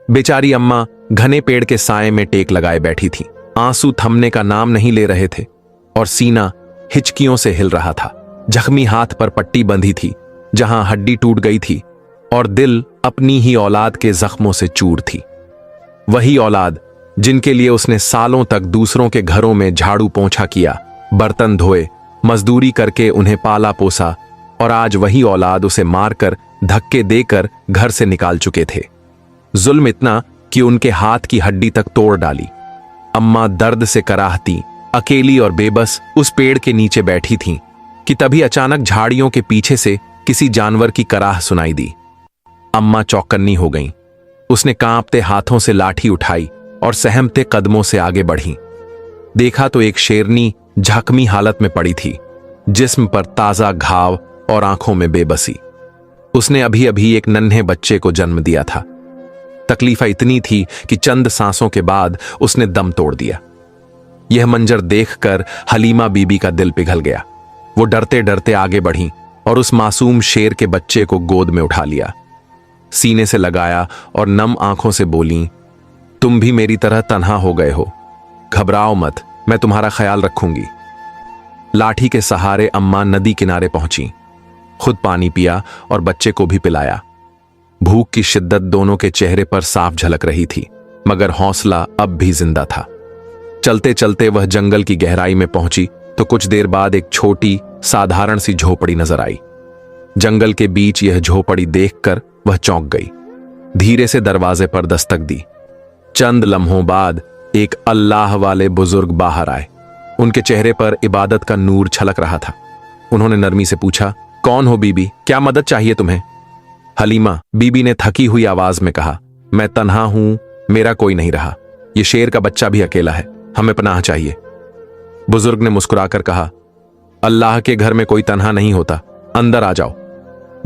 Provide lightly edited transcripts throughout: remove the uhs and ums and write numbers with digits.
बेचारी अम्मा घने पेड़ के साए में टेक लगाए बैठी थी। आंसू थमने का नाम नहीं ले रहे थे और सीना हिचकियों से हिल रहा था। जख्मी हाथ पर पट्टी बंधी थी जहां हड्डी टूट गई थी और दिल अपनी ही औलाद के जख्मों से चूर थी। वही औलाद जिनके लिए उसने सालों तक दूसरों के घरों में झाड़ू पोंछा किया, बर्तन धोए, मजदूरी करके उन्हें पाला पोसा, और आज वही औलाद उसे मारकर धक्के देकर घर से निकाल चुके थे। जुल्म इतना कि उनके हाथ की हड्डी तक तोड़ डाली। अम्मा दर्द से कराहती, अकेली और बेबस उस पेड़ के नीचे बैठी थीं कि तभी अचानक झाड़ियों के पीछे से किसी जानवर की कराह सुनाई दी। अम्मा चौकन्नी हो गईं। उसने कांपते हाथों से लाठी उठाई और सहमते कदमों से आगे बढ़ी। देखा तो एक शेरनी जख्मी हालत में पड़ी थी, जिस्म पर ताजा घाव और आंखों में बेबसी। उसने अभी अभी एक नन्हे बच्चे को जन्म दिया था। तकलीफा इतनी थी कि चंद सांसों के बाद उसने दम तोड़ दिया। यह मंजर देखकर हलीमा बीबी का दिल पिघल गया। वो डरते डरते आगे बढ़ी और उस मासूम शेर के बच्चे को गोद में उठा लिया, सीने से लगाया और नम आंखों से बोली, तुम भी मेरी तरह तन्हा हो गए हो, घबराओ मत, मैं तुम्हारा ख्याल रखूंगी। लाठी के सहारे अम्मा नदी किनारे पहुंची, खुद पानी पिया और बच्चे को भी पिलाया। भूख की शिद्दत दोनों के चेहरे पर साफ झलक रही थी, मगर हौसला अब भी जिंदा था। चलते चलते वह जंगल की गहराई में पहुंची तो कुछ देर बाद एक छोटी साधारण सी झोपड़ी नजर आई। जंगल के बीच यह झोपड़ी देखकर वह चौंक गई। धीरे से दरवाजे पर दस्तक दी। चंद लम्हों बाद एक अल्लाह वाले बुजुर्ग बाहर आए। उनके चेहरे पर इबादत का नूर छलक रहा था। उन्होंने नरमी से पूछा, कौन हो बीबी, क्या मदद चाहिए तुम्हें? हलीमा बीबी ने थकी हुई आवाज में कहा, मैं तन्हा हूं, मेरा कोई नहीं रहा, ये शेर का बच्चा भी अकेला है, हमें पनाह चाहिए। बुजुर्ग ने मुस्कुराकर कहा, अल्लाह के घर में कोई तन्हा नहीं होता, अंदर आ जाओ।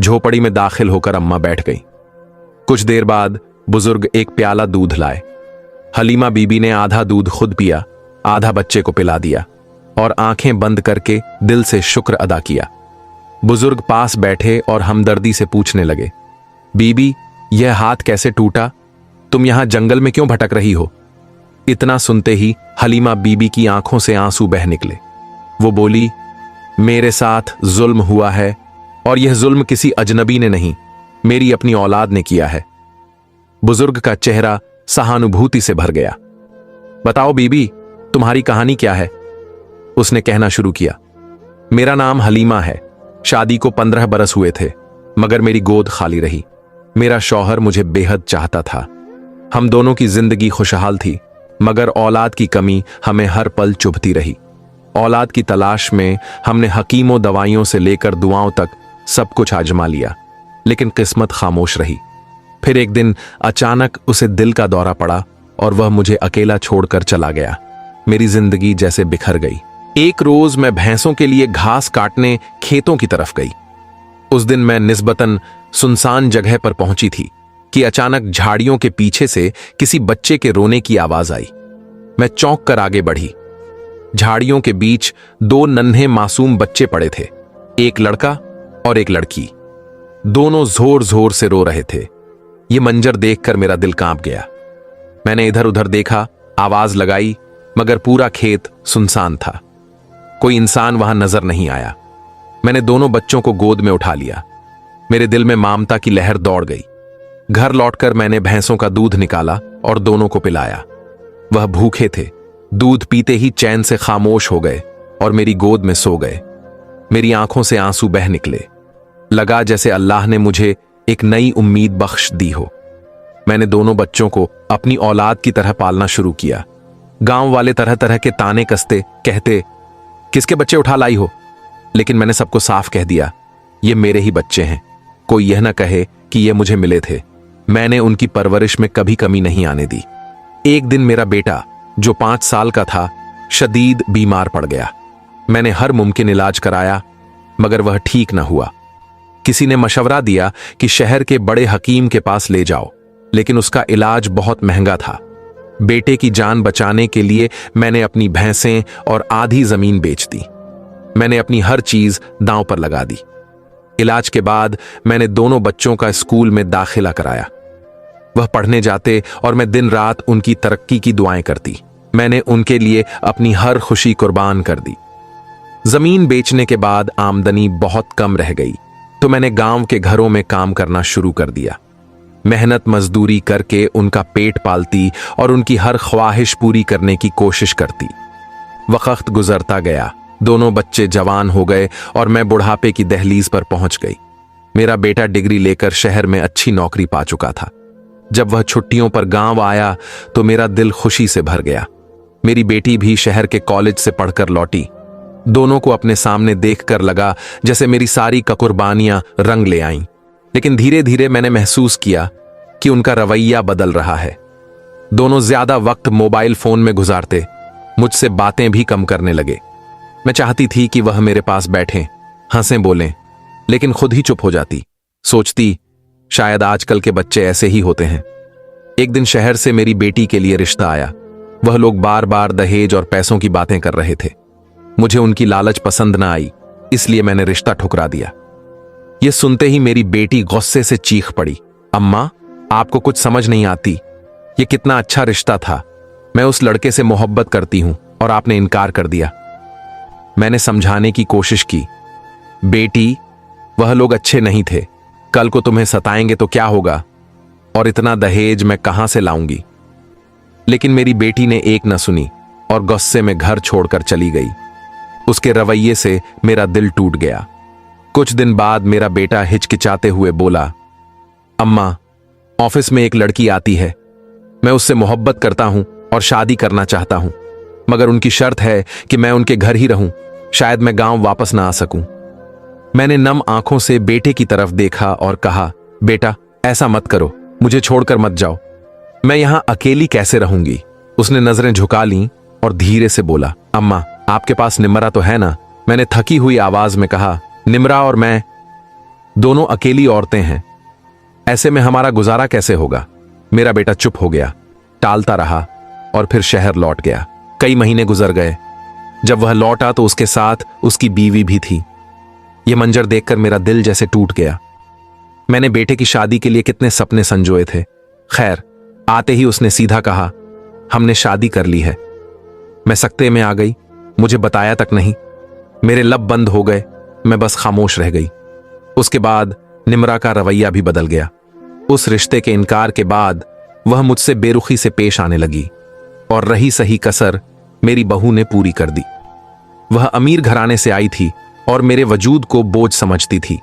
झोपड़ी में दाखिल होकर अम्मा बैठ गई। कुछ देर बाद बुजुर्ग एक प्याला दूध लाए। हलीमा बीबी ने आधा दूध खुद पिया, आधा बच्चे को पिला दिया और आंखें बंद करके दिल से शुक्र अदा किया। बुजुर्ग पास बैठे और हमदर्दी से पूछने लगे, बीबी यह हाथ कैसे टूटा? तुम यहां जंगल में क्यों भटक रही हो? इतना सुनते ही हलीमा बीबी की आंखों से आंसू बह निकले। वो बोली, मेरे साथ जुल्म हुआ है और यह जुल्म किसी अजनबी ने नहीं, मेरी अपनी औलाद ने किया है। बुजुर्ग का चेहरा सहानुभूति से भर गया। बताओ बीबी, तुम्हारी कहानी क्या है? उसने कहना शुरू किया, मेरा नाम हलीमा है, शादी को 15 बरस हुए थे, मगर मेरी गोद खाली रही। मेरा शौहर मुझे बेहद चाहता था। हम दोनों की जिंदगी खुशहाल थी, मगर औलाद की कमी हमें हर पल चुभती रही। औलाद की तलाश में हमने हकीमों दवाइयों से लेकर दुआओं तक सब कुछ आजमा लिया, लेकिन किस्मत खामोश रही। फिर एक दिन अचानक उसे दिल का दौरा पड़ा और वह मुझे अकेला छोड़कर चला गया। मेरी जिंदगी जैसे बिखर गई। एक रोज मैं भैंसों के लिए घास काटने खेतों की तरफ गई। उस दिन मैं निस्बतन सुनसान जगह पर पहुंची थी कि अचानक झाड़ियों के पीछे से किसी बच्चे के रोने की आवाज आई। मैं चौंक कर आगे बढ़ी। झाड़ियों के बीच 2 नन्हे मासूम बच्चे पड़े थे, एक लड़का और एक लड़की। दोनों जोर जोर से रो रहे थे। यह मंजर देखकर मेरा दिल कांप गया। मैंने इधर उधर देखा, आवाज लगाई, मगर पूरा खेत सुनसान था। कोई इंसान वहां नजर नहीं आया। मैंने दोनों बच्चों को गोद में उठा लिया। मेरे दिल में ममता की लहर दौड़ गई। घर लौटकर मैंने भैंसों का दूध निकाला और दोनों को पिलाया। वह भूखे थे, दूध पीते ही चैन से खामोश हो गए और मेरी गोद में सो गए। मेरी आंखों से आंसू बह निकले। लगा जैसे अल्लाह ने मुझे एक नई उम्मीद बख्श दी हो। मैंने दोनों बच्चों को अपनी औलाद की तरह पालना शुरू किया। गांव वाले तरह तरह के ताने कसते, कहते, किसके बच्चे उठा लाई हो? लेकिन मैंने सबको साफ कह दिया, ये मेरे ही बच्चे हैं। कोई यह ना कहे कि ये मुझे मिले थे। मैंने उनकी परवरिश में कभी कमी नहीं आने दी। एक दिन मेरा बेटा, जो 5 साल का था, शदीद बीमार पड़ गया। मैंने हर मुमकिन इलाज कराया, मगर वह ठीक ना हुआ। किसी ने मशवरा दिया कि शहर के बड़े हकीम के पास ले जाओ, लेकिन उसका इलाज बहुत महंगा था। बेटे की जान बचाने के लिए मैंने अपनी भैंसें और आधी जमीन बेच दी। मैंने अपनी हर चीज दांव पर लगा दी। इलाज के बाद मैंने दोनों बच्चों का स्कूल में दाखिला कराया। वह पढ़ने जाते और मैं दिन रात उनकी तरक्की की दुआएं करती। मैंने उनके लिए अपनी हर खुशी कुर्बान कर दी। जमीन बेचने के बाद आमदनी बहुत कम रह गई, तो मैंने गांव के घरों में काम करना शुरू कर दिया। मेहनत मजदूरी करके उनका पेट पालती और उनकी हर ख्वाहिश पूरी करने की कोशिश करती। वक्त गुजरता गया, दोनों बच्चे जवान हो गए और मैं बुढ़ापे की दहलीज पर पहुंच गई। मेरा बेटा डिग्री लेकर शहर में अच्छी नौकरी पा चुका था। जब वह छुट्टियों पर गांव आया तो मेरा दिल खुशी से भर गया। मेरी बेटी भी शहर के कॉलेज से पढ़कर लौटी। दोनों को अपने सामने देखकर लगा जैसे मेरी सारी कुर्बानियां रंग ले आईं। लेकिन धीरे धीरे मैंने महसूस किया कि उनका रवैया बदल रहा है। दोनों ज्यादा वक्त मोबाइल फोन में गुजारते, मुझसे बातें भी कम करने लगे। मैं चाहती थी कि वह मेरे पास बैठें, हंसें, बोलें, लेकिन खुद ही चुप हो जाती। सोचती शायद आजकल के बच्चे ऐसे ही होते हैं। एक दिन शहर से मेरी बेटी के लिए रिश्ता आया। वह लोग बार बार दहेज और पैसों की बातें कर रहे थे। मुझे उनकी लालच पसंद ना आई, इसलिए मैंने रिश्ता ठुकरा दिया। यह सुनते ही मेरी बेटी गुस्से से चीख पड़ी, अम्मा, आपको कुछ समझ नहीं आती। यह कितना अच्छा रिश्ता था। मैं उस लड़के से मोहब्बत करती हूं और आपने इनकार कर दिया। मैंने समझाने की कोशिश की, बेटी, वह लोग अच्छे नहीं थे। कल को तुम्हें सताएंगे तो क्या होगा? और इतना दहेज मैं कहां से लाऊंगी? लेकिन मेरी बेटी ने एक न सुनी और गुस्से में घर छोड़कर चली गई। उसके रवैये से मेरा दिल टूट गया। कुछ दिन बाद मेरा बेटा हिचकिचाते हुए बोला, अम्मा, ऑफिस में एक लड़की आती है। मैं उससे मोहब्बत करता हूं और शादी करना चाहता हूं, मगर उनकी शर्त है कि मैं उनके घर ही रहूं। शायद मैं गांव वापस ना आ सकूं। मैंने नम आंखों से बेटे की तरफ देखा और कहा, बेटा, ऐसा मत करो, मुझे छोड़कर मत जाओ। मैं यहां अकेली कैसे रहूंगी? उसने नजरें झुका लीं और धीरे से बोला, अम्मा, आपके पास निम्रा तो है ना? मैंने थकी हुई आवाज में कहा, निम्रा और मैं दोनों अकेली औरतें हैं। ऐसे में हमारा गुजारा कैसे होगा? मेरा बेटा चुप हो गया, टालता रहा और फिर शहर लौट गया। कई महीने गुजर गए। जब वह लौटा तो उसके साथ उसकी बीवी भी थी। यह मंजर देखकर मेरा दिल जैसे टूट गया। मैंने बेटे की शादी के लिए कितने सपने संजोए थे। खैर, आते ही उसने सीधा कहा, हमने शादी कर ली है। मैं सकते में आ गई, मुझे बताया तक नहीं। मेरे लब बंद हो गए, मैं बस खामोश रह गई। उसके बाद निम्रा का रवैया भी बदल गया। उस रिश्ते के इनकार के बाद वह मुझसे बेरुखी से पेश आने लगी और रही सही कसर मेरी बहू ने पूरी कर दी। वह अमीर घराने से आई थी और मेरे वजूद को बोझ समझती थी।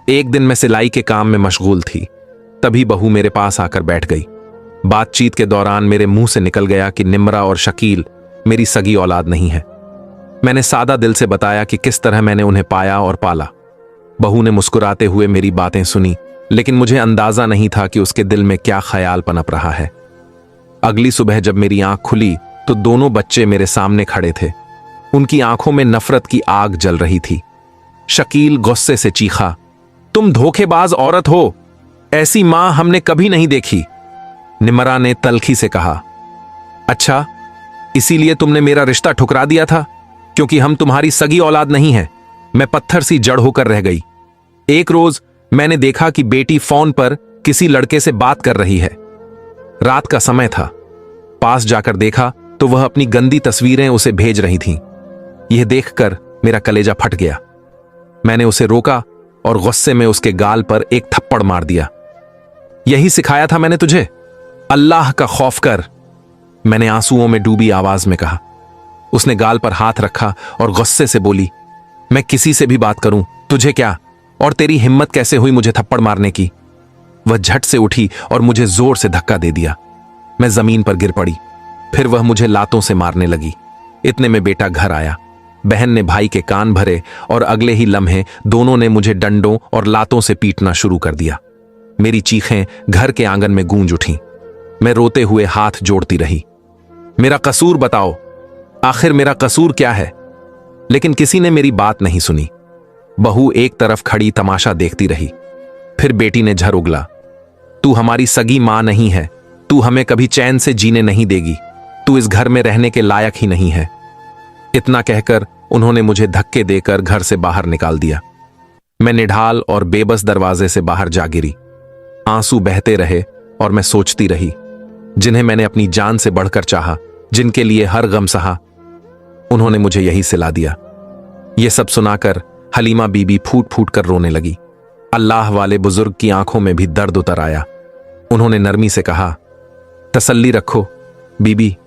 एक दिन मैं सिलाई के काम में मशगूल थी, तभी बहू मेरे पास आकर बैठ गई। बातचीत के दौरान मेरे मुंह से निकल गया कि निम्रा और शकील मेरी सगी औलाद नहीं है। मैंने सादा दिल से बताया कि किस तरह मैंने उन्हें पाया और पाला। बहू ने मुस्कुराते हुए मेरी बातें सुनी, लेकिन मुझे अंदाजा नहीं था कि उसके दिल में क्या ख्याल पनप रहा है। अगली सुबह जब मेरी आंख खुली तो दोनों बच्चे मेरे सामने खड़े थे। उनकी आंखों में नफरत की आग जल रही थी। शकील गुस्से से चीखा, तुम धोखेबाज औरत हो, ऐसी मां हमने कभी नहीं देखी। निम्रा ने तल्खी से कहा, अच्छा, इसीलिए तुमने मेरा रिश्ता ठुकरा दिया था, क्योंकि हम तुम्हारी सगी औलाद नहीं हैं। मैं पत्थर सी जड़ होकर रह गई। एक रोज मैंने देखा कि बेटी फोन पर किसी लड़के से बात कर रही है। रात का समय था। पास जाकर देखा तो वह अपनी गंदी तस्वीरें उसे भेज रही थीं। यह देखकर मेरा कलेजा फट गया। मैंने उसे रोका और गुस्से में उसके गाल पर एक थप्पड़ मार दिया। यही सिखाया था मैंने तुझे, अल्लाह का खौफ कर, मैंने आंसुओं में डूबी आवाज में कहा। उसने गाल पर हाथ रखा और गुस्से से बोली, मैं किसी से भी बात करूं, तुझे क्या? और तेरी हिम्मत कैसे हुई मुझे थप्पड़ मारने की? वह झट से उठी और मुझे जोर से धक्का दे दिया। मैं जमीन पर गिर पड़ी। फिर वह मुझे लातों से मारने लगी। इतने में बेटा घर आया। बहन ने भाई के कान भरे और अगले ही लम्हे दोनों ने मुझे डंडों और लातों से पीटना शुरू कर दिया। मेरी चीखें घर के आंगन में गूंज उठीं। मैं रोते हुए हाथ जोड़ती रही, मेरा कसूर बताओ, आखिर मेरा कसूर क्या है? लेकिन किसी ने मेरी बात नहीं सुनी। बहू एक तरफ खड़ी तमाशा देखती रही। फिर बेटी ने झर उगला, तू हमारी सगी मां नहीं है, तू हमें कभी चैन से जीने नहीं देगी, तू इस घर में रहने के लायक ही नहीं है। इतना कहकर उन्होंने मुझे धक्के देकर घर से बाहर निकाल दिया। मैं निढाल और बेबस दरवाजे से बाहर जा गिरी। आंसू बहते रहे और मैं सोचती रही, जिन्हें मैंने अपनी जान से बढ़कर चाहा, जिनके लिए हर गम सहा, उन्होंने मुझे यही सिला दिया। यह सब सुनाकर हलीमा बीबी फूट फूट कर रोने लगी। अल्लाह वाले बुजुर्ग की आंखों में भी दर्द उतर आया। उन्होंने नरमी से कहा, तसल्ली रखो बीबी,